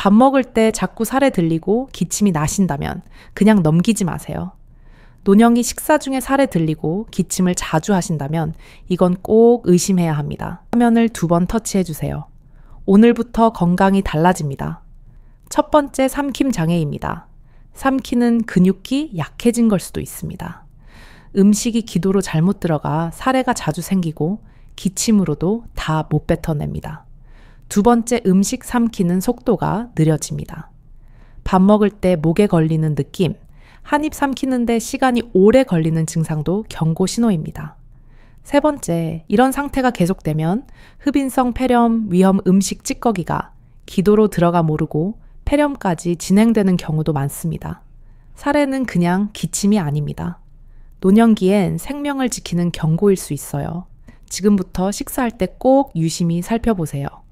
밥 먹을 때 자꾸 살에 들리고 기침이 나신다면 그냥 넘기지 마세요. 노령이 식사 중에 살에 들리고 기침을 자주 하신다면 이건 꼭 의심해야 합니다. 화면을 2번 터치해 주세요. 오늘부터 건강이 달라집니다. 첫 번째 삼킴 장애입니다. 삼키는 근육이 약해진 걸 수도 있습니다. 음식이 기도로 잘못 들어가 사례가 자주 생기고 기침으로도 다 못 뱉어냅니다. 두 번째 음식 삼키는 속도가 느려집니다. 밥 먹을 때 목에 걸리는 느낌, 한 입 삼키는데 시간이 오래 걸리는 증상도 경고 신호입니다. 세 번째, 이런 상태가 계속되면 흡인성 폐렴, 위험 음식 찌꺼기가 기도로 들어가 모르고 폐렴까지 진행되는 경우도 많습니다. 사례는 그냥 기침이 아닙니다. 노년기엔 생명을 지키는 경고일 수 있어요. 지금부터 식사할 때 꼭 유심히 살펴보세요.